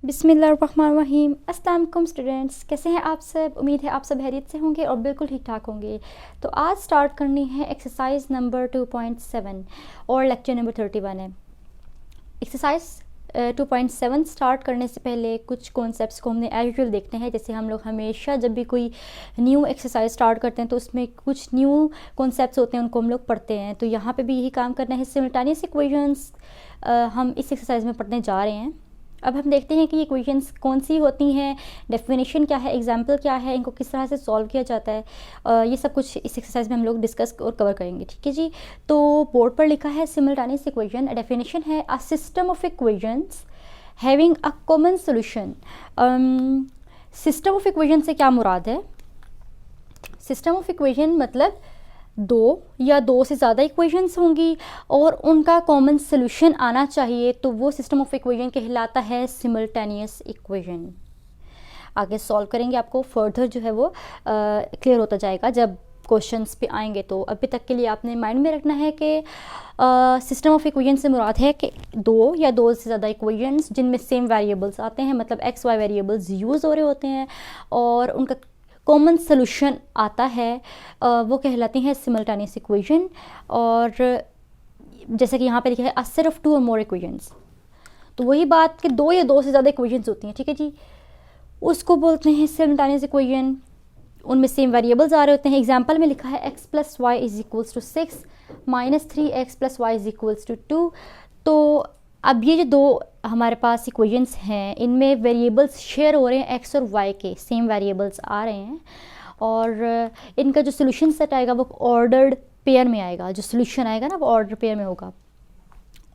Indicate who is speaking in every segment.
Speaker 1: बिस्मिल्लाहिर्रहमानिर्रहीम। अस्सलाम वालेकुम स्टूडेंट्स, कैसे हैं आप सब। उम्मीद है आप सब खैरियत से होंगे और बिल्कुल ठीक ठाक होंगे। तो आज स्टार्ट करनी है एक्सरसाइज नंबर 2.7 और लेक्चर नंबर 31 है। एक्सरसाइज 2.7 स्टार्ट करने से पहले कुछ कॉन्सेप्ट्स को हमने एज यूजुअल देखने हैं। जैसे हम लोग हमेशा जब भी कोई न्यू एक्सरसाइज स्टार्ट करते हैं तो उसमें कुछ न्यू कॉन्सेप्ट्स होते हैं, उनको हम लोग पढ़ते हैं। तो यहाँ पे भी यही काम करना है। सिमल्टेनियस इक्वेशंस हम इस एक्सरसाइज में पढ़ने जा रहे हैं। अब हम देखते हैं कि ये इक्वेशंस कौन सी होती हैं, डेफिनेशन क्या है, एग्जाम्पल क्या है, इनको किस तरह से सॉल्व किया जाता है। ये सब कुछ इस एक्सरसाइज में हम लोग डिस्कस और कवर करेंगे। ठीक है जी। तो बोर्ड पर लिखा है सिमल्टेनियस इक्वेशन। डेफिनेशन है a system of equations having a common solution. System of equation से क्या मुराद है? सिस्टम ऑफ इक्वेशन मतलब दो या दो से ज़्यादा इक्वेशंस होंगी और उनका कॉमन सोल्यूशन आना चाहिए, तो वो सिस्टम ऑफ इक्वेशन कहलाता है सिमल्टेनियस इक्वेशन। आगे सॉल्व करेंगे, आपको फर्दर जो है वो क्लियर होता जाएगा जब क्वेश्चंस पे आएंगे। तो अभी तक के लिए आपने माइंड में रखना है कि सिस्टम ऑफ इक्वेशन से मुराद है कि दो या दो से ज़्यादा इक्वेशंस जिनमें सेम वेरिएबल्स आते हैं, मतलब एक्स वाई वेरिएबल्स यूज़ हो रहे होते हैं और उनका कॉमन सोल्यूशन आता है, वो कहलाती हैं सिमल्टेनियस इक्वेशन। और जैसे कि यहाँ पे लिखा है अ सेट ऑफ टू और मोर इक्वेशंस, तो वही बात कि दो या दो से ज़्यादा इक्वेशंस होती हैं। ठीक है जी, उसको बोलते हैं सिमल्टेनियस इक्वेशन। उनमें सेम वेरिएबल्स आ रहे होते हैं। एग्जाम्पल में लिखा है X plus Y is equals to 6 minus 3x plus Y is equals to 2। तो अब ये जो दो हमारे पास इक्वेशंस हैं, इनमें वेरिएबल्स शेयर हो रहे हैं, एक्स और वाई के सेम वेरिएबल्स आ रहे हैं और इनका जो सोल्यूशन सेट आएगा वो ऑर्डर्ड पेयर में आएगा। जो सोल्यूशन आएगा ना वो ऑर्डर पेयर में होगा।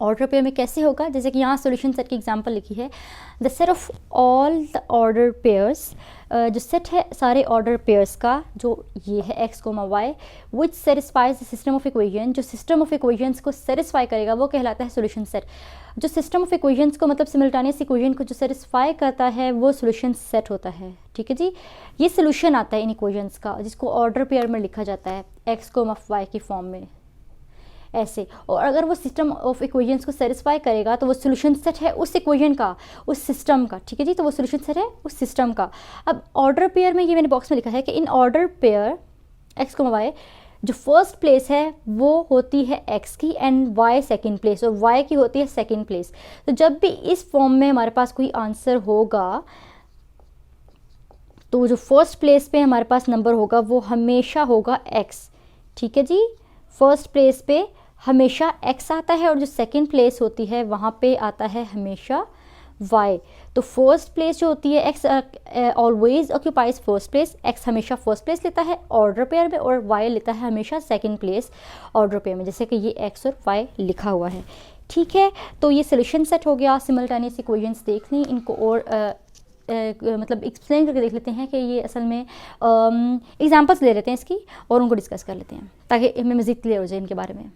Speaker 1: ऑर्डर पेयर में कैसे होगा? जैसे कि यहाँ सोल्यूशन सेट की एग्जांपल लिखी है the set of all the order pairs. जो सेट है सारे ऑर्डर पेयर्स का, जो ये है X comma Y, which satisfies the system of equation. जो सिस्टम ऑफ इक्वेशंस को सेटिस्फाई करेगा वो कहलाता है सोल्यूशन सेट। जो सिस्टम ऑफ इक्वेशंस को मतलब सिमल्टेनियस इक्वेशन को जो सेटिस्फाई करता है वो सोल्यूशन सेट होता है। ठीक है जी, ये सोल्यूशन आता है इन इक्वेशंस का, जिसको ऑर्डर पेयर में लिखा जाता है एक्स कोमा वाई की फॉर्म में ऐसे। और अगर वो सिस्टम ऑफ इक्वेशंस को सेटिस्फाई करेगा तो वो सोल्यूशन सेट है उस इक्वेशन का, उस सिस्टम का। ठीक है जी, तो वो सोल्यूशन सेट है उस सिस्टम का। अब ऑर्डर पेयर में ये मैंने बॉक्स में लिखा है कि इन ऑर्डर पेयर एक्स को वाई जो फर्स्ट प्लेस है वो होती है एक्स की एंड वाई सेकेंड प्लेस, और वाई की होती है सेकेंड प्लेस। तो जब भी इस फॉर्म में हमारे पास कोई आंसर होगा तो जो फर्स्ट प्लेस पे हमारे पास नंबर होगा वो हमेशा होगा एक्स। ठीक है जी, फर्स्ट प्लेस पे हमेशा x आता है और जो सेकंड प्लेस होती है वहाँ पे आता है हमेशा y। तो फर्स्ट प्लेस जो होती है x always occupies first place. x हमेशा फर्स्ट प्लेस लेता है ऑर्डर पेयर में और y लेता है हमेशा सेकंड प्लेस ऑर्डर पेयर में, जैसे कि ये x और y लिखा हुआ है। ठीक है, तो ये सोल्यूशन सेट हो गया। सिमल्टेनियस इक्वेशंस देख ली, इनको और मतलब एक्सप्लेन करके देख लेते हैं कि ये असल में एग्जांपल्स ले लेते हैं इसकी और उनको डिस्कस कर लेते हैं ताकि हमें मज़ीद क्लियर हो जाए इनके बारे में।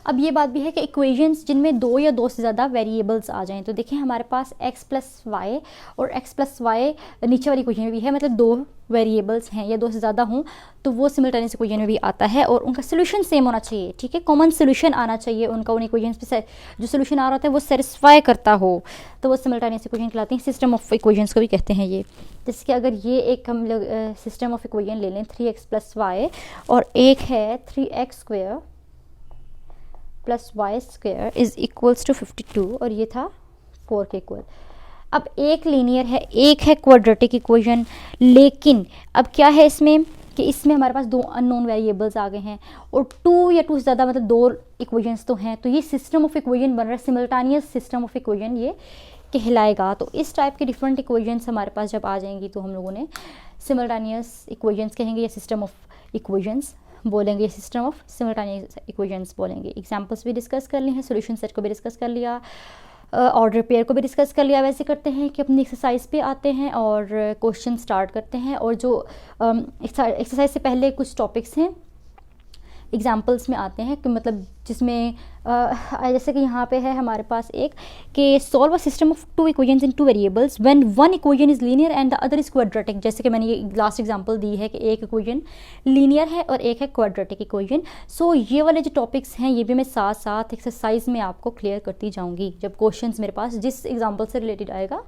Speaker 1: अब ये बात भी है कि इक्वेशंस जिनमें दो या दो से ज़्यादा वेरिएबल्स आ जाएं, तो देखिए हमारे पास x प्लस वाई और x प्लस वाई नीचे वाली इक्वेशन में भी है, मतलब दो वेरिएबल्स हैं या दो से ज़्यादा हों तो वो सिमल्टेनियस इक्वेशन में भी आता है और उनका सोल्यूशन सेम होना चाहिए। ठीक है, कॉमन सोल्यूशन आना चाहिए उनका, उन इक्वेशंस पे जो सोल्यूशन आ रहा होता है वो सेटिस्फाई करता हो, तो वो सिमल्टेनियस इक्वेशन कहलाती हैं। सिस्टम ऑफ इक्वेशंस को भी कहते हैं ये। जैसे कि अगर ये एक हम लोग सिस्टम ऑफ इक्वेशन ले लें 3x प्लस वाई और एक है 3x square plus Y square is equals to 52 और ये था 4 के इक्वल। अब एक लीनियर है, एक है क्वाड्रेटिक इक्वेशन, लेकिन अब क्या है इसमें कि इसमें हमारे पास दो अननोन वेरिएबल्स आ गए हैं और टू या टू से ज़्यादा मतलब दो इक्वेशंस तो हैं, तो ये सिस्टम ऑफ इक्वेशन बन रहा है, सिमल्टेनियस सिस्टम ऑफ इक्वेशन ये कहलाएगा। तो इस टाइप के डिफरेंट इक्वेशंस हमारे पास जब आ जाएंगी तो हम लोगों ने सिमल्टेनियस इक्वेशंस कहेंगे या सिस्टम ऑफ इक्वेशंस बोलेंगे, सिस्टम ऑफ सिमल्टेनियस इक्वेशंस बोलेंगे। एग्जांपल्स भी डिस्कस कर लिए हैं, सॉल्यूशन सेट को भी डिस्कस कर लिया, ऑर्डर पेयर को भी डिस्कस कर लिया। वैसे करते हैं कि अपनी एक्सरसाइज पे आते हैं और क्वेश्चन स्टार्ट करते हैं। और जो एक्सरसाइज से पहले कुछ टॉपिक्स हैं एग्जांपल्स में आते हैं कि मतलब जिसमें जैसे कि यहाँ पे है हमारे पास एक कि solve a system of two equations in two variables when one equation is linear and the other is quadratic. जैसे कि मैंने ये लास्ट एग्जांपल दी है कि एक इक्वेशन लीनियर है और एक है क्वाड्रेटिक इक्वेशन। सो ये वाले जो टॉपिक्स हैं ये भी मैं साथ साथ एक्सरसाइज में आपको क्लियर करती जाऊँगी। जब क्वेश्चन मेरे पास जिस एग्जाम्पल से रिलेटेड आएगा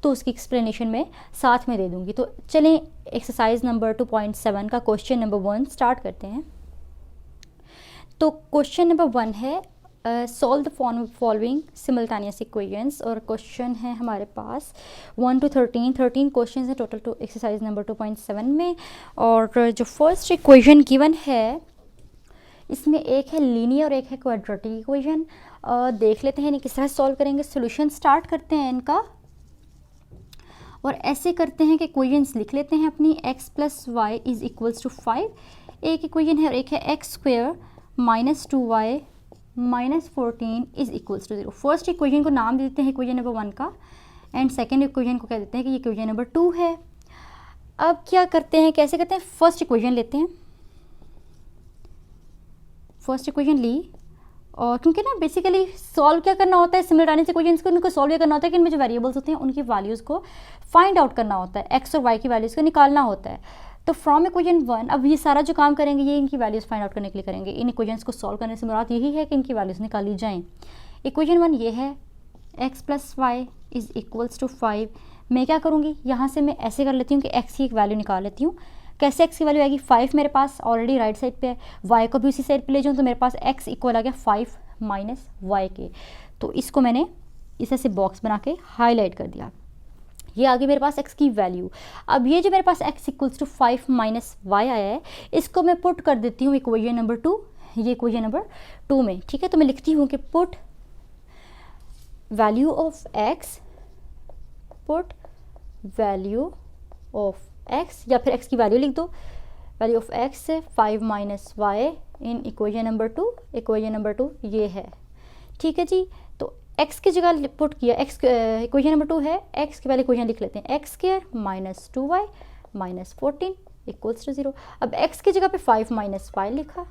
Speaker 1: तो उसकी एक्सप्लेनेशन में साथ में दे दूँगी। तो चलें एक्सरसाइज नंबर 2.7 का क्वेश्चन नंबर 1 स्टार्ट करते हैं। तो क्वेश्चन नंबर 1 है solve the following simultaneous equations, और क्वेश्चन है हमारे पास 1 to 13 क्वेश्चन है टोटल टू एक्सरसाइज नंबर 2.7 में। और जो फर्स्ट इक्वेशन गिवन है इसमें एक है लीनियर और एक है क्वाड्रेटिक इक्वेशन। देख लेते हैं इन्हें किस तरह सॉल्व करेंगे। सोल्यूशन स्टार्ट करते हैं इनका और ऐसे करते हैं कि इक्वेशंस लिख लेते हैं अपनी। x + y is equals to 5 एक इक्वेशन है, और एक है x² - 2y - 14 is equals to 0। First equation को नाम दे देते हैं इक्वेशन नंबर 1 का, एंड सेकेंड इक्वेशन को कह देते हैं कि ये इक्वेशन नंबर 2 है। अब क्या करते हैं, कैसे करते हैं, फर्स्ट इक्वेशन लेते हैं। फर्स्ट इक्वेशन ली, और क्योंकि ना बेसिकली सॉल्व क्या करना होता है सिमल्टेनियस इक्वेशंस को, उनको सॉल्व क्या करना होता है कि इनमें जो वेरिएबल्स होते हैं उनकी वैल्यूज़ को फाइंड आउट करना होता है, x और y की वैल्यूज़ को निकालना होता है। तो फ्रॉम इक्वेशन 1 अब ये सारा जो काम करेंगे ये इनकी वैल्यूज़ फाइंड आउट करने के लिए करेंगे। इन इक्वेशंस को सॉल्व करने से मुराद यही है कि इनकी वैल्यूज़ निकाली जाएँ। इक्वेशन 1 ये है x + y is equals to 5। मैं क्या करूँगी, यहाँ से मैं ऐसे कर लेती हूँ कि x की एक वैल्यू निकाल लेती हूँ। कैसे x की वैल्यू आएगी, 5 मेरे पास ऑलरेडी राइट साइड पे है, y को भी उसी साइड पे ले जाऊँ तो मेरे पास x इक्वल आ गया 5 - y के। तो इसको मैंने इसे से बॉक्स बना के हाईलाइट कर दिया। ये आगे मेरे पास x की वैल्यू। अब ये जो मेरे पास x इक्वल्स टू 5 - y आया है, इसको मैं पुट कर देती हूँ इक्वेशन नंबर 2, ये इक्वेशन नंबर 2 में। ठीक है, तो मैं लिखती हूँ कि put value of x, put value of x, या फिर x की वैल्यू लिख दो, वैल्यू ऑफ x से 5 - y इन इक्वेशन नंबर 2। इक्वेशन नंबर 2 ये है। ठीक है जी, तो x की जगह पुट किया, x इक्वेशन नंबर 2 है, x की वैल्यू इक्वेशन लिख लेते हैं, x² - 2y - 14 इक्वल्स टू 0। अब x की जगह पे 5 - y लिखा,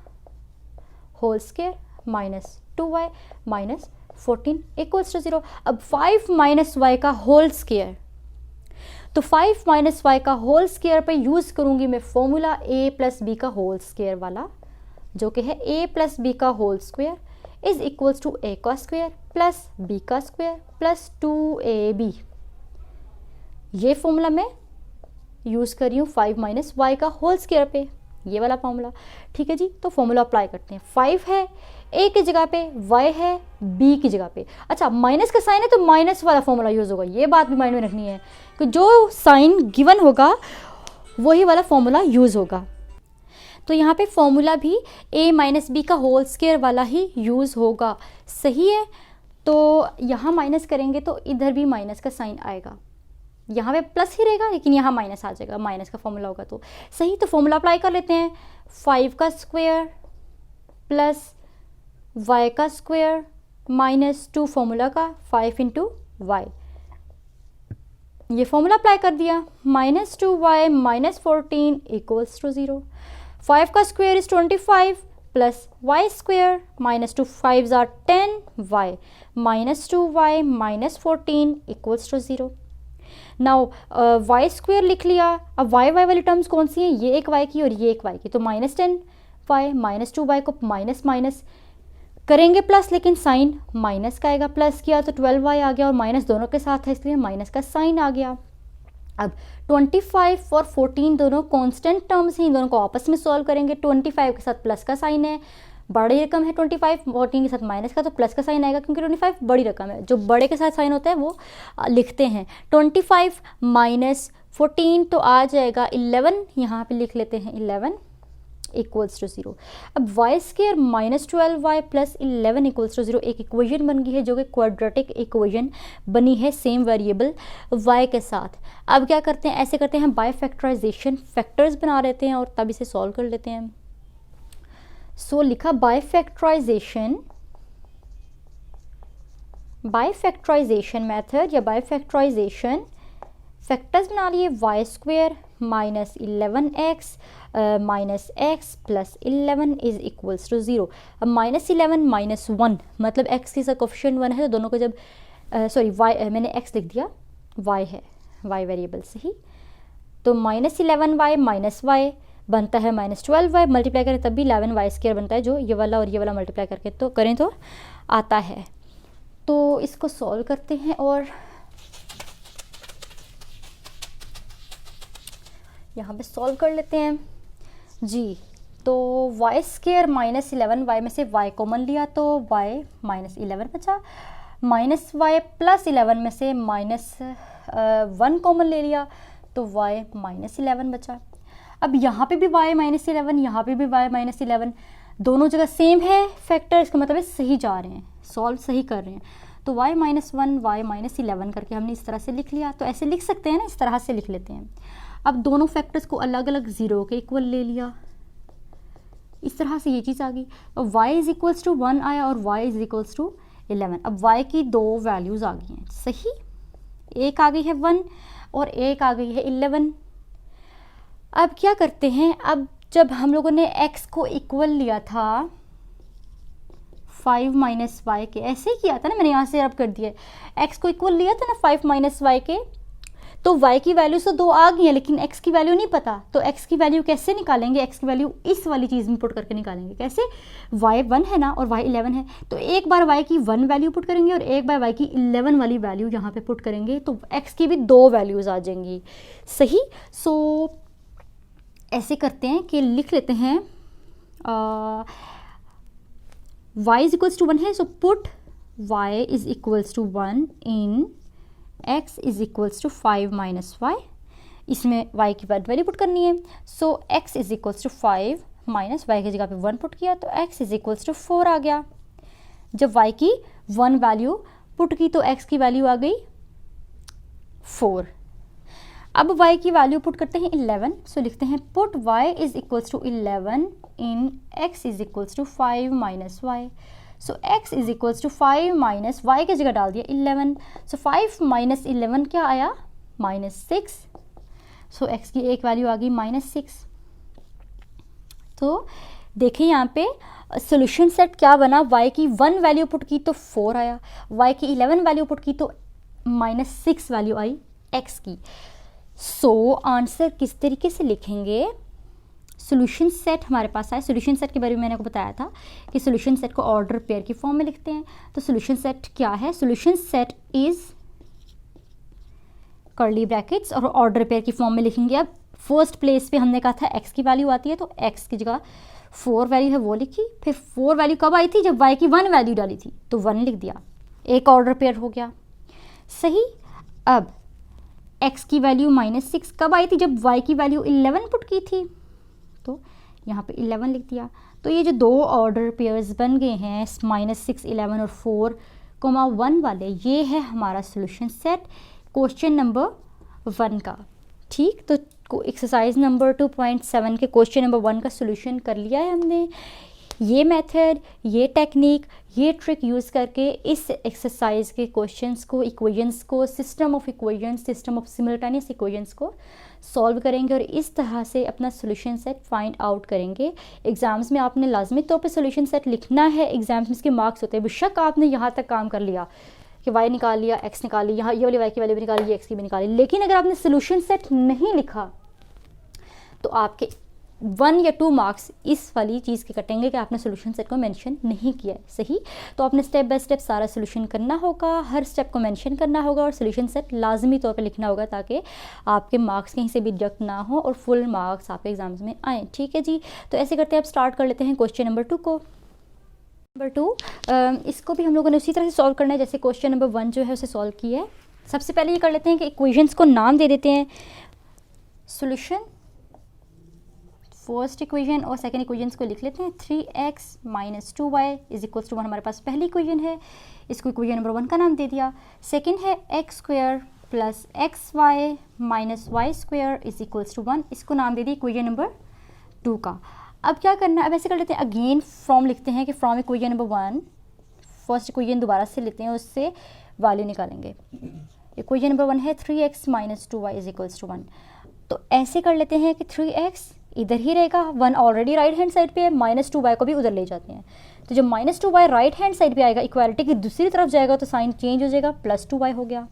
Speaker 1: whole square -2y - 14 equals to 0। अब 5 - y का होल स्क्वायर, तो 5 - y का होल स्क्वायर पे यूज़ करूँगी मैं फॉर्मूला a + b का होल स्क्वायर वाला, जो कि है a + b का whole square is equals to a का स्क्वायर प्लस b का स्क्वायर प्लस 2ab। ये फॉर्मूला मैं यूज़ कर रही हूँ 5 - y का होल स्क्वायर पे, ये वाला फॉर्मूला। ठीक है जी, तो फॉर्मूला अप्लाई करते हैं। 5 है a की जगह पे, y है b की जगह पे। अच्छा, माइनस का साइन है तो माइनस वाला फॉर्मूला यूज़ होगा, ये बात भी माइंड में रखनी है कि जो साइन गिवन होगा वही वाला फॉर्मूला यूज़ होगा। तो यहाँ पे फॉर्मूला भी a - b का होल स्क्वायर वाला ही यूज़ होगा। सही है, तो यहाँ माइनस करेंगे तो इधर भी माइनस का साइन आएगा, यहाँ पे प्लस ही रहेगा लेकिन यहाँ माइनस आ जाएगा, माइनस का फॉर्मूला होगा तो सही। तो फॉर्मूला अप्लाई कर लेते हैं, 5 का स्क्वायर प्लस y का स्क्वायर -2 फॉर्मूला का 5 × y, ये फॉर्मूला अप्लाई कर दिया, -2y - 14 इक्वल्स टू 0। 5 का square is 25 plus y square -2 5s are 10y -2y - 14 equals to 0। Now y square लिख लिया। अब y वाली टर्म्स कौन सी हैं, ये एक y की और ये एक y की, तो -10y -2y को माइनस माइनस करेंगे प्लस, लेकिन साइन माइनस का आएगा। प्लस किया तो 12y आ गया और माइनस दोनों के साथ है इसलिए माइनस का साइन आ गया। अब 25 और 14 दोनों कांस्टेंट टर्म्स हैं, इन दोनों को आपस में सॉल्व करेंगे। 25 के साथ प्लस का साइन है, बड़ी रकम है 25, 14 के साथ माइनस का, तो प्लस का साइन आएगा क्योंकि 25 बड़ी रकम है, जो बड़े के साथ साइन होता है वो लिखते हैं। 25 - 14 तो आ जाएगा 11, यहाँ पे लिख लेते हैं 11 इक्वल्स टू 0। अब y square -12y plus 11 equals to 0 एक इक्वेशन बन गई है जो कि क्वाड्रेटिक इक्वेशन बनी है सेम वेरिएबल y के साथ। अब क्या करते हैं, ऐसे करते हैं बाय फैक्टराइजेशन, फैक्टर्स बना लेते हैं और तब इसे सॉल्व कर लेते हैं। सो लिखा बाय फैक्टराइजेशन मेथड या बाय फैक्टराइजेशन फैक्टर्स बना लिए, Y square minus 11x minus X plus 11 is equals to 0। अब माइनस 11 माइनस 1 मतलब x की कोफिशिएंट 1 है, तो दोनों को जब सॉरी y मैंने x लिख दिया, y है, y वेरिएबल से ही, तो माइनस 11y माइनस y बनता है माइनस 12y, मल्टीप्लाई करें तब भी 11y स्क्वायर बनता है, जो ये वाला और ये वाला मल्टीप्लाई करके तो करें तो आता है। तो इसको सॉल्व करते हैं और यहाँ पे सॉल्व कर लेते हैं जी। तो y स्क्वायर माइनस 11y में से y कॉमन लिया तो y माइनस 11 बचा, माइनस y प्लस 11 में से माइनस 1 कॉमन ले लिया तो y माइनस 11 बचा। अब यहाँ पे भी y माइनस 11, यहाँ पे भी y माइनस 11, दोनों जगह सेम है फैक्टर, इसका मतलब है सही जा रहे हैं, सॉल्व सही कर रहे हैं। तो y माइनस 1 y माइनस 11 करके हमने इस तरह से लिख लिया। तो ऐसे लिख सकते हैं ना, इस तरह से लिख लेते हैं। अब दोनों फैक्टर्स को अलग अलग 0 के इक्वल ले लिया, इस तरह से ये चीज़ आ गई। अब y इज इक्वल्स टू 1 आया और y इज इक्वल्स टू 11। अब y की दो वैल्यूज़ आ गई हैं, सही, एक आ गई है 1 और एक आ गई है 11। अब क्या करते हैं, अब जब हम लोगों ने x को इक्वल लिया था 5 माइनस वाई के, ऐसे ही किया था ना, मैंने यहाँ से रब कर दिया, x को इक्वल लिया था ना 5 माइनस वाई के, तो y की वैल्यू तो 2 आ गई है लेकिन x की वैल्यू नहीं पता। तो x की वैल्यू कैसे निकालेंगे, x की वैल्यू इस वाली चीज़ में पुट करके निकालेंगे। कैसे, y 1 है ना और y 11 है, तो एक बार y की 1 वैल्यू पुट करेंगे और एक बार y की 11 वाली वैल्यू यहाँ पे पुट करेंगे, तो x की भी 2 वैल्यूज़ आ जाएंगी, सही। सो ऐसे करते हैं कि लिख लेते हैं y इज इक्वल्स टू 1 है, so put y is equals to 1 in x is equals to 5 minus Y, इसमें y की वैल्यू पुट करनी है। So x is equals to 5 minus Y की जगह पे 1 पुट किया तो x इज इक्वल्स टू 4 आ गया। जब y की 1 वैल्यू पुट की तो x की वैल्यू आ गई 4। अब y की वैल्यू पुट करते हैं 11, सो लिखते हैं put y is equals to 11 in x is equals to 5 minus Y. So x is equals to 5 minus Y की जगह डाल दिया 11, सो 5 माइनस 11 क्या आया, माइनस 6। सो x की एक वैल्यू आ गई माइनस 6। तो देखिए यहाँ पे सोल्यूशन सेट क्या बना, y की 1 वैल्यू पुट की तो 4 आया, y की 11 वैल्यू पुट की तो माइनस 6 वैल्यू आई x की। सो आंसर किस तरीके से लिखेंगे, सोल्यूशन सेट हमारे पास आए। सोल्यूशन सेट के बारे में मैंने आपको बताया था कि सोल्यूशन सेट को ऑर्डर पेयर की फॉर्म में लिखते हैं। तो सोल्यूशन सेट क्या है, solution set is curly brackets और ऑर्डर पेयर की फॉर्म में लिखेंगे। अब फर्स्ट प्लेस पे हमने कहा था x की वैल्यू आती है, तो x की जगह 4 वैल्यू है वो लिखी, फिर 4 वैल्यू कब आई थी, जब y की 1 वैल्यू डाली थी तो 1 लिख दिया, एक ऑर्डर पेयर हो गया, सही। अब x की वैल्यू माइनस 6 कब आई थी, जब y की वैल्यू 11 पुट की थी, तो यहाँ पे 11 लिख दिया। तो ये जो दो ऑर्डर पेयर्स बन गए हैं माइनस 6, 11 और 4, 1 वाले, ये है हमारा सोल्यूशन सेट क्वेश्चन नंबर 1 का। ठीक, तो एक्सरसाइज नंबर 2.7 के क्वेश्चन नंबर 1 का सोल्यूशन कर लिया है हमने। ये मेथड, ये टेक्निक, ये ट्रिक यूज़ करके इस एक्सरसाइज के क्वेश्चंस को, इक्वेशंस को, system of equations, system of simultaneous equations को सॉल्व करेंगे और इस तरह से अपना सोल्यूशन सेट फाइंड आउट करेंगे। एग्जाम्स में आपने लाजमी तौर पे सोल्यूशन सेट लिखना है, एग्जाम्स में इसके मार्क्स होते हैं। बेशक आपने यहाँ तक काम कर लिया कि y निकाल लिया, x निकाल लिया, यहाँ ये वाली y की वैल्यू भी निकाली, x की भी निकाली, लेकिन अगर आपने सोल्यूशन सेट नहीं लिखा तो आपके 1 या 2 मार्क्स इस वाली चीज़ के कटेंगे कि आपने सोल्यूशन सेट को मेंशन नहीं किया है, सही। तो आपने स्टेप बाय स्टेप सारा सोल्यूशन करना होगा, हर स्टेप को मेंशन करना होगा और सोल्यूशन सेट लाजमी तौर पे लिखना होगा ताकि आपके मार्क्स कहीं से भी डिडक्ट ना हो और फुल मार्क्स आपके एग्जाम्स में आएँ, ठीक है जी। तो ऐसे करते हैं, अब स्टार्ट कर लेते हैं क्वेश्चन नंबर 2 को। नंबर 2 इसको भी हम लोगों ने उसी तरह से सॉल्व करना है जैसे क्वेश्चन नंबर 1 जो है उसे सॉल्व किया है। सबसे पहले ये कर लेते हैं कि इक्वेशंस को नाम दे देते हैं। सोल्यूशन, फर्स्ट इक्वेशन और सेकंड इक्वेशंस को लिख लेते हैं। 3x minus 2y is equals to 1 हमारे पास पहली इक्वेशन है, इसको इक्वेशन नंबर 1 का नाम दे दिया। सेकंड है x square plus xy minus Y square is equals to 1, इसको नाम दे दिया इक्वेशन नंबर 2 का। अब क्या करना है, अब ऐसे कर लेते हैं, अगेन फ्रॉम लिखते हैं कि from equation number 1 first equation दोबारा से लेते हैं, उससे वैल्यू निकालेंगे। इक्वेशन नंबर 1 है 3x minus 2y is equals to 1। तो ऐसे कर लेते हैं कि 3x इधर ही रहेगा, 1 ऑलरेडी राइट हैंड साइड पे है, माइनस 2y को भी उधर ले जाते हैं। तो जब minus 2y right hand side पे आएगा, इक्वालिटी की दूसरी तरफ जाएगा तो साइन चेंज हो जाएगा, प्लस 2y हो गया।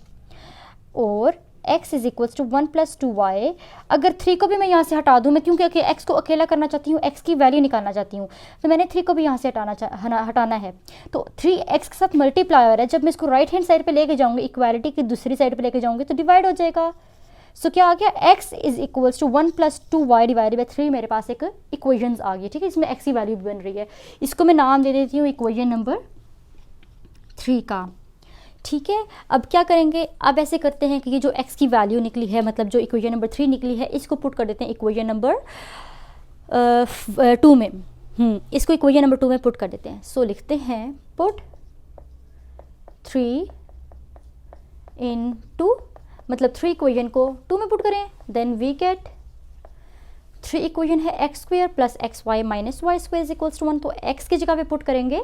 Speaker 1: और x is equals to 1 plus 2y। अगर 3 को भी मैं यहाँ से हटा दूँ, मैं क्योंकि x को अकेला करना चाहती हूँ, x की वैल्यू निकालना चाहती हूँ, तो मैंने 3 को भी यहाँ से हटाना है। तो 3x के साथ मल्टीप्लायर है, जब मैं इसको राइट हैंड साइड पे लेके जाऊँगी, इक्वालिटी की दूसरी साइड पे लेके जाऊँगी तो डिवाइड हो जाएगा। सो क्या आ गया, x is equals to 1 plus 2y divided by 3। मेरे पास एक इक्वेशंस आ गई, ठीक है, इसमें x की वैल्यू भी बन रही है। इसको मैं नाम दे देती हूँ इक्वेशन नंबर 3 का, ठीक है। अब क्या करेंगे, अब ऐसे करते हैं कि ये जो x की वैल्यू निकली है, मतलब जो इक्वेशन नंबर 3 निकली है, इसको पुट कर देते हैं इक्वेशन नंबर 2 में। इसको इक्वेशन नंबर 2 में पुट कर देते हैं। सो लिखते हैं पुट 3 इन 2, मतलब 3 इक्वेशन को 2 में पुट करें, देन वी गेट 3 इक्वेशन है X square plus X Y minus Y square is equals to 1। तो x की जगह पे पुट करेंगे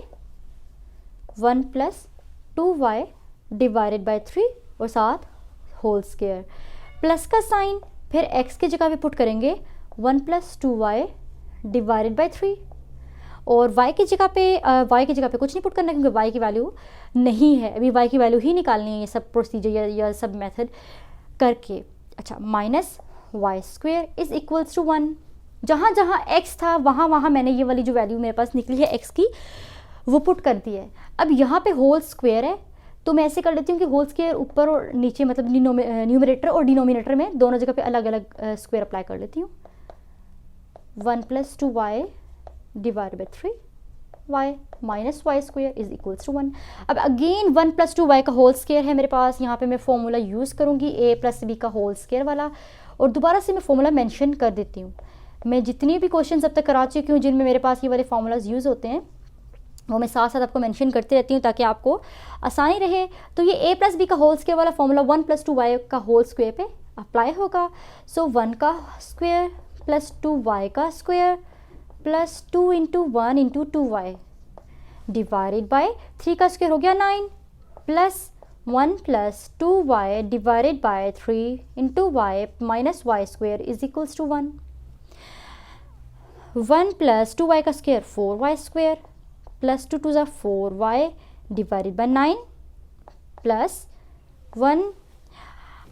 Speaker 1: 1 प्लस 2y डिवाइडेड बाय 3 और साथ होल स्क्वायर, प्लस का साइन, फिर x की जगह पे पुट करेंगे 1 प्लस 2y डिवाइडेड बाय 3, और y की जगह पे कुछ नहीं पुट करना क्योंकि y की वैल्यू नहीं है, अभी y की वैल्यू ही निकालनी है, ये सब प्रोसीजर या सब मेथड करके। अच्छा, minus Y square is equals to 1। जहाँ जहाँ x था वहाँ वहाँ मैंने ये वाली जो वैल्यू मेरे पास निकली है x की, वो पुट कर दी है। अब यहाँ पे होल स्क्वायर है, तो मैं ऐसे कर लेती हूँ कि होल स्क्वायर ऊपर और नीचे, मतलब न्यूमरेटर और डिनोमिनेटर में दोनों जगह पे अलग अलग स्क्वायर अप्लाई कर लेती हूँ। 1 plus 2y divide by 3y minus Y square is equals to 1। अब अगेन 1 प्लस 2y का होल स्क्वायर है मेरे पास, यहाँ पे मैं फॉर्मूला यूज़ करूँगी a प्लस b का होल स्क्वायर वाला, और दोबारा से मैं फॉर्मूला मेंशन कर देती हूँ। मैं जितनी भी क्वेश्चन अब तक करा चुकी हूँ जिनमें मेरे पास ये वाले फार्मूलाज यूज़ होते हैं, वो मैं साथ साथ आपको मेंशन करती रहती हूँ ताकि आपको आसानी रहे। तो ये a प्लस बी का होल स्क्वायर वाला फॉर्मूला 1 प्लस 2y का होल स्क्वायर पे अप्लाई होगा। सो 1 का स्क्वायर प्लस 2y का square plus 2 into 1 into 2y divided by 3 का स्क्वायर हो गया 9, plus 1 plus 2y divided by 3 into y minus Y square is equals to 1। 1 plus 2y का square 4y square plus 2 to ज़ा 4y divided by 9 plus 1।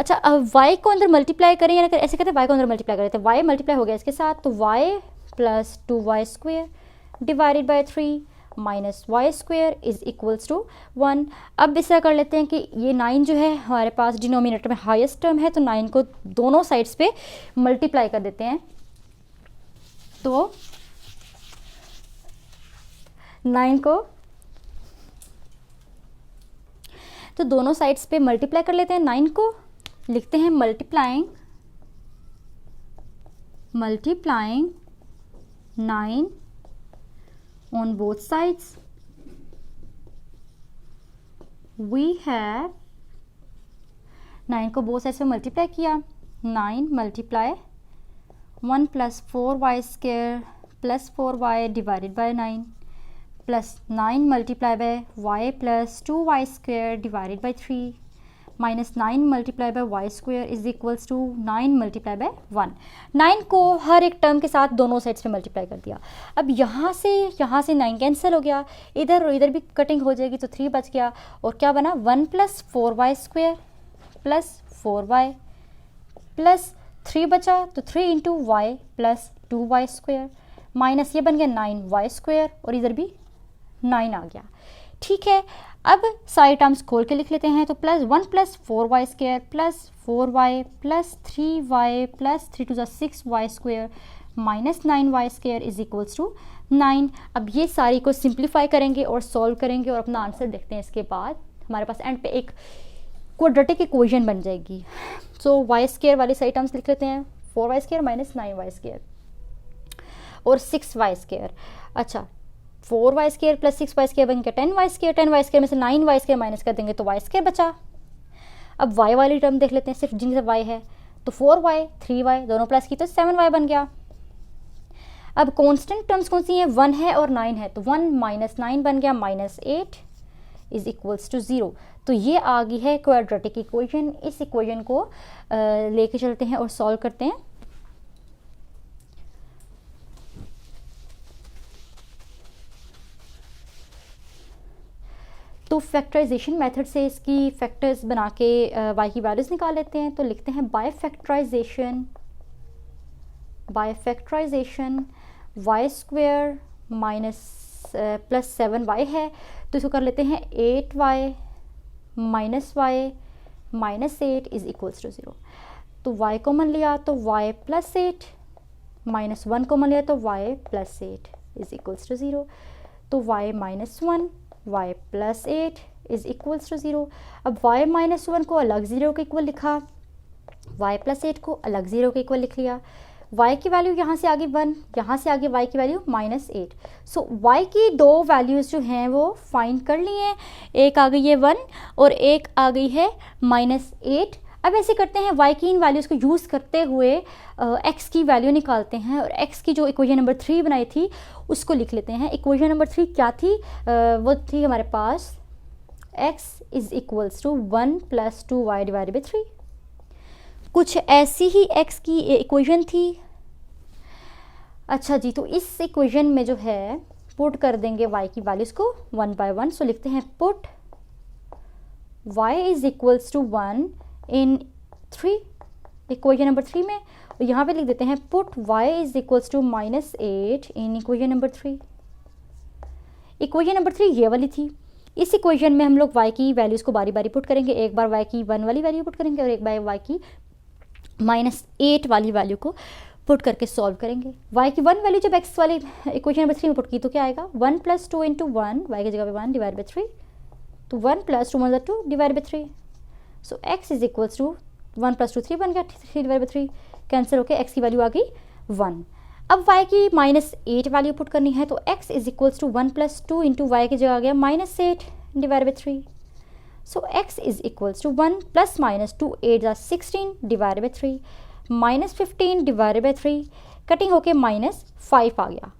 Speaker 1: अच्छा, अब y को अंदर multiply करें या ऐसे कहते हैं y को अंदर मल्टीप्लाई करें, तो y मल्टीप्लाई हो गया इसके साथ, तो y plus 2y square divided by 3 minus Y square is equals to 1। अब इस तरह कर लेते हैं कि ये 9 जो है हमारे पास डिनोमिनेटर में हाईएस्ट टर्म है, तो 9 को दोनों साइड्स पे मल्टीप्लाई कर देते हैं। तो 9 को तो दोनों साइड्स पे मल्टीप्लाई कर लेते हैं। 9 को लिखते हैं multiplying 9 on both sides we have 9 को बोथ साइड्स पे मल्टीप्लाई किया, 9 multiply 1 plus 4y square plus 4y divided by 9 plus 9 multiply by y plus 2y square divided by 3 minus 9 multiply by Y square is equals to 9 multiply by 1। 9 को हर एक term के साथ दोनों sides पे multiply कर दिया। अब यहाँ से 9 कैंसिल हो गया, इधर और इधर भी कटिंग हो जाएगी, तो 3 बच गया, और क्या बना 1 plus 4y square plus 4y plus 3 बचा, तो 3 into Y plus 2y square minus ये बन गया 9y स्क्वायर, और इधर भी 9 आ गया। ठीक है, अब सारी टर्म्स खोल के लिख लेते हैं। तो plus 1 plus 4y square plus 4y plus 3y plus 3 टू ज़ा 6y square minus 9y square is equals to 9। अब ये सारी को सिंप्लीफाई करेंगे और सॉल्व करेंगे और अपना आंसर देखते हैं। इसके बाद हमारे पास एंड पे एक क्वाड्रेटिक इक्वेशन बन जाएगी। सो वाई स्क्वायर वाली सारी टर्म्स लिख लेते हैं, 4y square minus 9y square और 6y स्क्वायर। अच्छा, 4y square plus 6y square बन गया 10y स्क्वायर, 10y स्क्वायर में से 9y स्क्वायर माइनस कर देंगे तो y स्क्वायर बचा। अब y वाली टर्म देख लेते हैं, सिर्फ जिनके साथ y है, तो 4y 3y दोनों प्लस की तो 7y बन गया। अब कांस्टेंट टर्म्स कौन सी हैं, 1 है और 9 है, तो 1 माइनस 9 बन गया माइनस 8 इज़ इक्वल्स टू 0। तो ये आ गई है क्वाड्रेटिक इक्वेशन। इस इक्वेशन को लेके चलते हैं और सॉल्व करते हैं। तो फैक्टराइजेशन मेथड से इसकी फैक्टर्स बना के y की वैल्यूज़ निकाल लेते हैं। तो लिखते हैं by factorisation y square minus plus 7y है, तो इसको कर लेते हैं 8y minus y minus 8 is equals to 0। तो y कॉमन लिया तो y प्लस 8 माइनस 1 कॉमन लिया तो y plus 8 is equals to 0। तो y minus 1 y plus 8 is equals to 0। अब y माइनस 1 को अलग 0 के इक्वल लिखा, y प्लस 8 को अलग 0 के इक्वल लिख लिया। y की वैल्यू यहाँ से आगे 1, यहाँ से आगे y की वैल्यू माइनस 8। सो y की दो वैल्यूज़ जो हैं वो फाइंड कर ली हैं। एक आ गई है 1 और एक आ गई है माइनस 8। अब ऐसे करते हैं y की इन वैल्यूज़ को यूज़ करते हुए x की वैल्यू निकालते हैं और x की जो इक्वेशन नंबर 3 बनाई थी उसको लिख लेते हैं। इक्वेशन नंबर 3 क्या थी? वो थी हमारे पास x is equals to 1 plus 2y divided by 3। कुछ ऐसी ही x की इक्वेशन थी। अच्छा जी, तो इस इक्वेशन में जो है पुट कर देंगे y की वैल्यूज़ को 1 बाय 1। सो लिखते हैं put y is equals to 1 in 3, equation number 3 में। और यहाँ पे लिख देते हैं put y is equals to minus 8 in equation number 3। Equation number 3 ये वाली थी। इस इक्वेशन में हम लोग y की वैल्यूज़ को बारी बारी पुट करेंगे। एक बार y की 1 वाली वैल्यू पुट करेंगे और एक बार y की माइनस 8 वाली वैल्यू को पुट करके सॉल्व करेंगे। y की 1 वैल्यू जब x वाली इक्वेशन नंबर 3 में पुट की तो क्या आएगा? 1 प्लस 2 इंटू 1, y की जगह पे 1 डिवाइड बाई 3। तो 1 प्लस 2 मतलब 2 divide by 3। So x is equals to 1 plus 2 3 बन गया, 3 डिवाइड बाई 3 कैंसिल होकर x की वैल्यू आ गई 1। अब y की माइनस 8 वैल्यू पुट करनी है तो x is equals to 1 plus 2 into y की जगह आ गया minus 8 divide by 3। So x is equals to 1 plus minus 2 8 जा 16 divide by 3 minus 15 divide by 3 cutting होके माइनस 5 आ गया।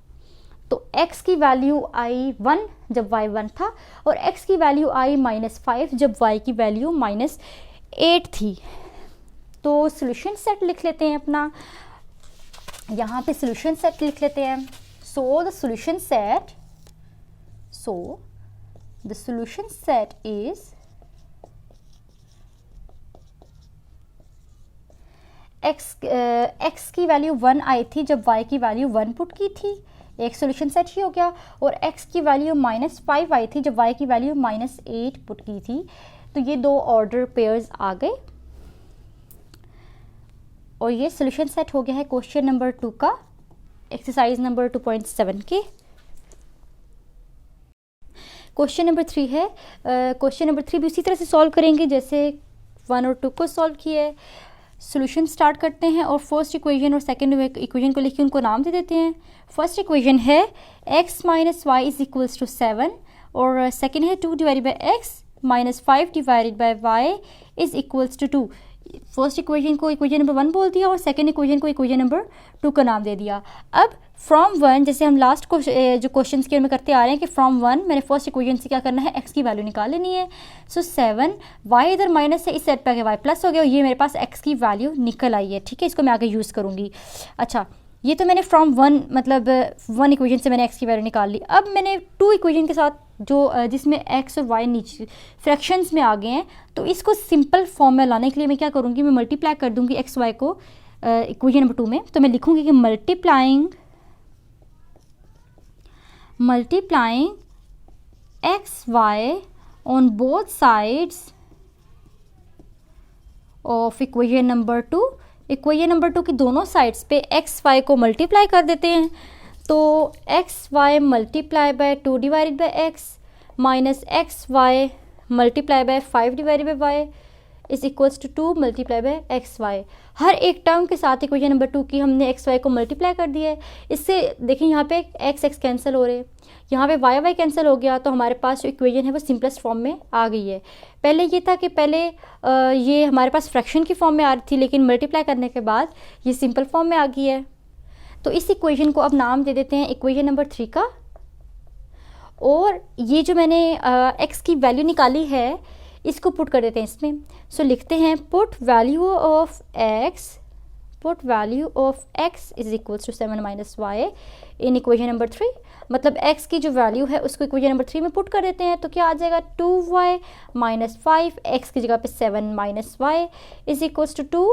Speaker 1: तो x की वैल्यू आई 1 जब y 1 था और x की वैल्यू आई माइनस 5 जब y की वैल्यू माइनस 8 थी। तो सॉल्यूशन सेट लिख लेते हैं अपना, यहाँ पे सॉल्यूशन सेट लिख लेते हैं। So the solution set is x की वैल्यू 1 आई थी जब y की वैल्यू 1 पुट की थी, एक सॉल्यूशन सेट ही हो गया। और x की वैल्यू माइनस 5 आई थी जब y की वैल्यू माइनस 8 पुट की थी। तो ये दो ऑर्डर पेयर्स आ गए और ये सॉल्यूशन सेट हो गया है क्वेश्चन नंबर 2 का, एक्सरसाइज नंबर 2.7 के। क्वेश्चन नंबर 3 है। क्वेश्चन नंबर 3 भी उसी तरह से सॉल्व करेंगे जैसे 1 और 2 को सॉल्व किया है। सॉल्यूशन स्टार्ट करते हैं और फर्स्ट इक्वेशन और सेकंड इक्वेशन को लिख के उनको नाम दे देते हैं। फर्स्ट इक्वेशन है x minus y is equals to 7 और सेकंड है 2 divided by x minus 5 divided by y is equals to 2। First equation को इक्वेशन नंबर 1 बोल दिया और सेकंड इक्वेशन को इक्वेशन नंबर 2 का नाम दे दिया। अब फ्रॉम 1 जैसे हम लास्ट जो क्वेश्चन के में करते आ रहे हैं कि फ्रॉम 1 मैंने फर्स्ट इक्वेशन से क्या करना है, x की वैल्यू निकाल लेनी है। सो 7 y इधर माइनस है, इस सेट पे आके y प्लस हो गया और ये मेरे पास x की वैल्यू निकल आई है। ठीक है, इसको मैं आगे यूज़ करूँगी। अच्छा, ये तो मैंने फ्रॉम 1 मतलब 1 इक्वेशन से मैंने x की वैल्यू निकाल ली। अब मैंने 2 इक्वेशन के साथ जो जिसमें x और y नीचे फ्रैक्शंस में आ गए हैं, तो इसको सिंपल फॉर्म में लाने के लिए मैं क्या करूँगी, मैं मल्टीप्लाई कर दूँगी x y को इक्वेशन नंबर 2 में। तो मैं लिखूँगी कि multiplying x y on both sides of equation number 2। Equation number 2 की दोनों साइड्स पे एक्स वाई को मल्टीप्लाई कर देते हैं। तो x y multiply by 2 divided by x minus x y multiply by 5 divided by y is equals to 2 multiply by x y. हर एक टर्म के साथ इक्वेशन नंबर 2 की हमने एक्स वाई को मल्टीप्लाई कर दिया है। इससे देखिए यहाँ पे एक्स एक्स कैंसिल हो रहे हैं, यहाँ पे वाई वाई कैंसिल हो गया, तो हमारे पास जो इक्वेशन है वो सिंपलेस्ट फॉर्म में आ गई है। पहले ये था कि पहले ये हमारे पास फ्रैक्शन की फॉर्म में आ रही थी, लेकिन मल्टीप्लाई करने के बाद ये सिंपल फॉर्म में आ गई है। तो इस इक्वेशन को अब नाम दे देते हैं इक्वेशन नंबर 3 का। और ये जो मैंने x की वैल्यू निकाली है इसको पुट कर देते हैं इसमें। सो लिखते हैं put value of x is equals to 7 minus y in equation number 3। मतलब x की जो वैल्यू है उसको इक्वेशन नंबर 3 में पुट कर देते हैं, तो क्या आ जाएगा 2y माइनस 5, x की जगह पे 7 minus y is equals to 2,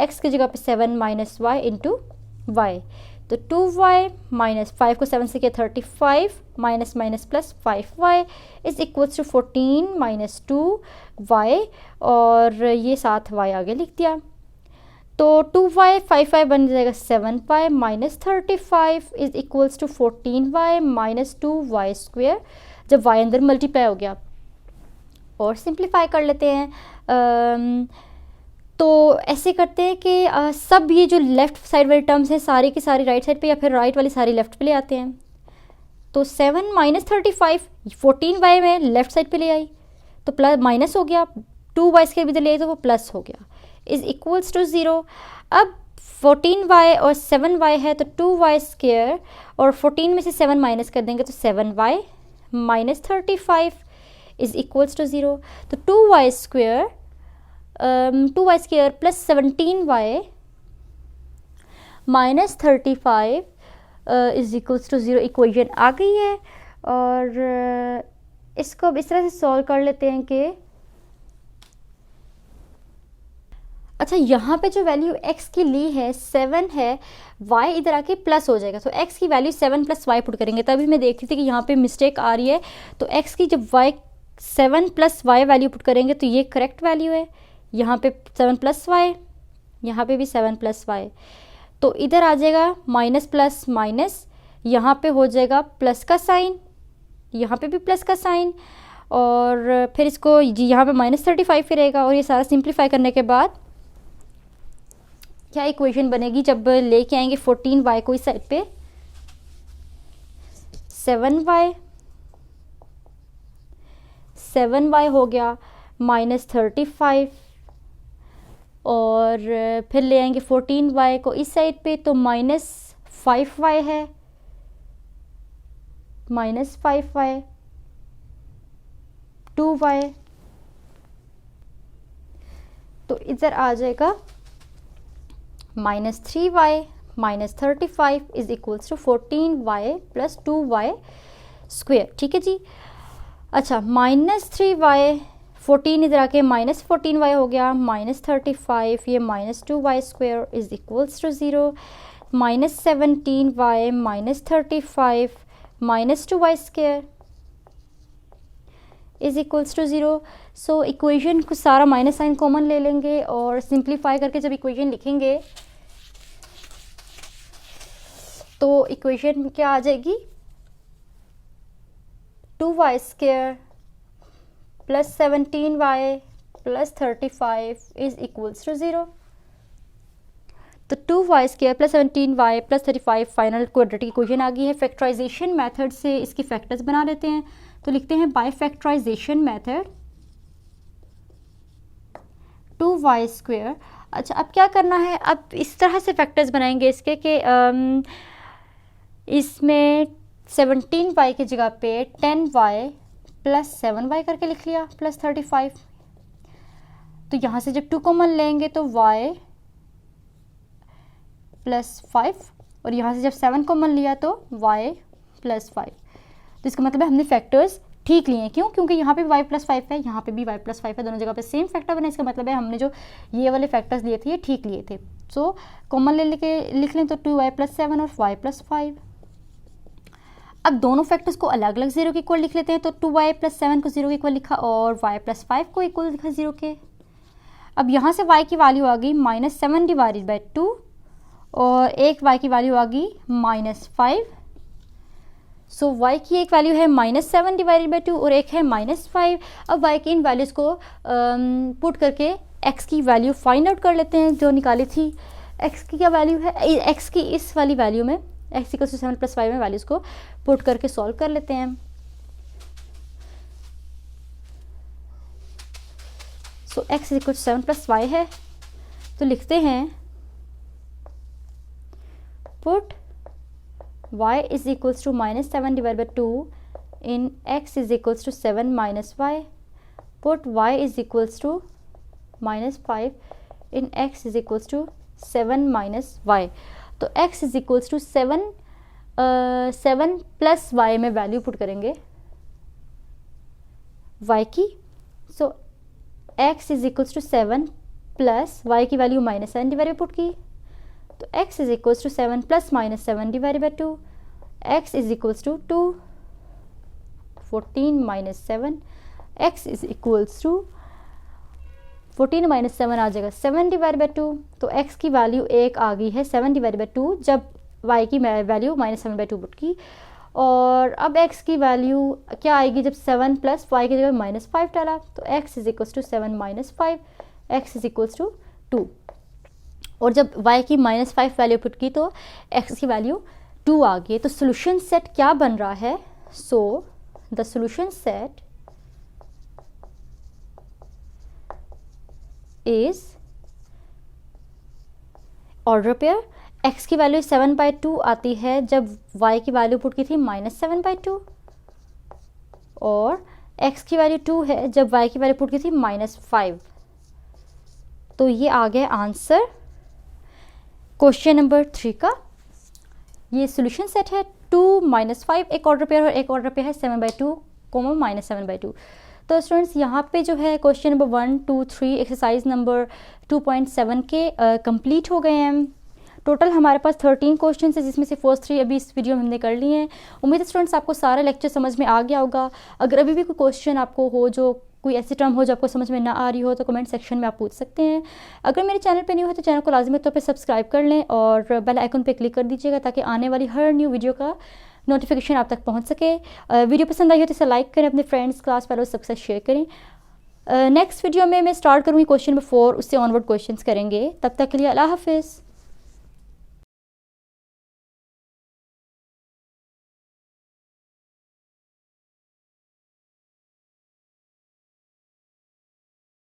Speaker 1: x की जगह पे 7 माइनस वाई इंटू वाई। तो 2y माइनस 5 को 7 से किया 35 minus minus plus 5y is equals to 14 minus 2y, और ये 7y आगे लिख दिया। तो 2y 5y बन जाएगा 7y minus 35 is equals to 14y minus 2y square, जब y अंदर मल्टीप्लाई हो गया। और सिंप्लीफाई कर लेते हैं। तो ऐसे करते हैं कि सब ये जो लेफ़्ट साइड वाले टर्म्स हैं सारी की सारी राइट साइड पे या फिर राइट वाली सारी लेफ़्ट पे ले आते हैं। तो 7 माइनस 35 14y में लेफ़्ट साइड पे ले आई तो प्लस माइनस हो गया, 2y स्क्वायर भी इधर ले आई तो वो प्लस हो गया, इज़ इक्वल्स टू 0। अब 14y और 7y है तो 2y स्क्वायर और 14 में से 7 माइनस कर देंगे तो 7y minus 35 is equals to 0। तो 2y square plus 17y minus 35 is equals to 0 equation आ गई है। और इसको अब इस तरह से सॉल्व कर लेते हैं कि अच्छा यहाँ पे जो वैल्यू x की ली है 7 है, y इधर आके प्लस हो जाएगा, तो x की वैल्यू 7 प्लस वाई पुट करेंगे। तभी मैं देख रही थी कि यहाँ पे मिस्टेक आ रही है, तो x की जब y 7 plus y value put करेंगे तो ये करेक्ट वैल्यू है। यहाँ पे 7 प्लस वाई, यहाँ पे भी 7 प्लस वाई, तो इधर आ जाएगा माइनस प्लस माइनस, यहाँ पे हो जाएगा प्लस का साइन, यहाँ पे भी प्लस का साइन, और फिर इसको यहाँ पे माइनस 35 फिर रहेगा। और ये सारा सिंप्लीफाई करने के बाद क्या इक्वेशन बनेगी, जब लेके आएंगे 14y को इस साइड पे 7y हो गया माइनस 35, और फिर ले आएंगे 14y को इस साइड पे तो माइनस 5y है, माइनस 5y 2y, तो इधर आ जाएगा minus 3y minus 35 is equals to 14y plus 2y square. ठीक है जी। अच्छा माइनस 3y 14 इधर आके माइनस 14y हो गया, माइनस 35 ये minus 2y square is equals to 0, minus 17y minus 35 minus 2y square is equals to 0। So equation को सारा माइनस साइन कॉमन ले लेंगे और सिंप्लीफाई करके जब इक्वेशन लिखेंगे तो इक्वेशन क्या आ जाएगी, 2y square plus 17y plus 35 is equals to 0। तो 2y square plus 17y plus 35 final quadratic equation आ गई है। फैक्टराइजेशन मेथड से इसकी फैक्टर्स बना लेते हैं, तो लिखते हैं by factorisation method 2y square. अच्छा अब क्या करना है, अब इस तरह से फैक्टर्स बनाएंगे इसके कि इसमें 17y की जगह पे 10y प्लस 7y करके लिख लिया प्लस 35, तो यहाँ से जब 2 कॉमन लेंगे तो y प्लस 5, और यहाँ से जब 7 कॉमन लिया तो y प्लस 5। तो इसका मतलब है हमने फैक्टर्स ठीक लिए हैं। क्यों? क्योंकि यहाँ पे भी y प्लस 5 है, यहाँ पे भी y प्लस 5 है, दोनों जगह पे सेम फैक्टर बने। इसका मतलब है हमने जो ये वाले फैक्टर्स लिए थे ये ठीक लिए थे। सो कॉमन ले लेके लिख लें तो 2y प्लस 7 और y प्लस 5। अब दोनों फैक्टर्स को अलग अलग 0 के इक्वल लिख लेते हैं, तो 2y प्लस 7 को 0 के इक्वल लिखा और y प्लस 5 को इक्वल लिखा 0 के। अब यहाँ से y की वैल्यू आ गई माइनस 7 डिवाइडेड बाई 2, और एक y की वैल्यू आ गई माइनस 5। सो y की एक वैल्यू है माइनस 7 डिवाइडेड बाई 2 और एक है माइनस 5। अब y की इन वैल्यूज़ को पुट करके x की वैल्यू फाइंड आउट कर लेते हैं जो निकाली थी। x की क्या वैल्यू है, x की इस वाली वैल्यू में x इक्वल टू 7 प्लस 5 में वैल्यूज़ को पुट करके सॉल्व कर लेते हैं। So x equal to 7 plus y है, तो लिखते हैं put y is equals to minus 7 divide by 2 in x is equals to 7 minus y, put y is equals to minus 5 in x is equals to 7 minus y. तो x is equals to 7 plus y में value put करेंगे y की. सो x is equals to 7 plus y की value minus 7 divide put की, तो x is equals to 7 plus minus 7 divide by 2, x is equals to 2, 14 minus 7, x is equals to 14 minus 7 आ जाएगा 7 divide by 2, तो x की value 1 आ गई है 7 divide by 2 जब y की वैल्यू माइनस 7 बाई 2 पुट की. और अब x की वैल्यू क्या आएगी जब 7 प्लस y की जगह माइनस 5 डाला, तो x is equals to 7 minus 5, x is equals to 2. और जब y की माइनस 5 वैल्यू पुट की तो x की वैल्यू 2 आ गई. तो सोल्यूशन सेट क्या बन रहा है? So the solution set is order pair. x की वैल्यू 7/2 आती है जब y की वैल्यू पुट की थी माइनस 7/2, और x की वैल्यू 2 है जब y की वैल्यू पुट की थी माइनस 5. तो ये आ गया आंसर क्वेश्चन नंबर 3 का. ये सॉल्यूशन सेट है 2 माइनस 5 एक ऑर्डर पेयर और एक ऑर्डर पेयर है 7/2 कोमा माइनस 7/2. तो स्टूडेंट्स यहाँ पे जो है क्वेश्चन नंबर 1, 2, 3 एक्सरसाइज नंबर 2.7 के कंप्लीट हो गए हैं. टोटल हमारे पास 13 क्वेश्चन है जिसमें से फर्स्ट 3 अभी इस वीडियो में हमने कर लिए हैं. उम्मीद है स्टूडेंट्स आपको सारा लेक्चर समझ में आ गया होगा. अगर अभी भी कोई क्वेश्चन आपको हो, जो कोई ऐसी टर्म हो जो आपको समझ में ना आ रही हो, तो कमेंट सेक्शन में आप पूछ सकते हैं. अगर मेरे चैनल पे न्यू है तो चैनल को लाजमी तौर पे सब्सक्राइब कर लें और बेल आइकन पे क्लिक कर दीजिएगा ताकि आने वाली हर न्यू वीडियो का नोटिफिकेशन आप तक पहुँच सके. वीडियो पसंद आई हो तो इसे लाइक करें, अपने फ्रेंड्स, क्लास फेलोज सबके साथ शेयर करें. नेक्स्ट वीडियो में मैं स्टार्ट करूँगी क्वेश्चन नंबर 4, उससे ऑनवर्ड क्वेश्चंस करेंगे. तब तक के लिए अल्लाह हाफिज़.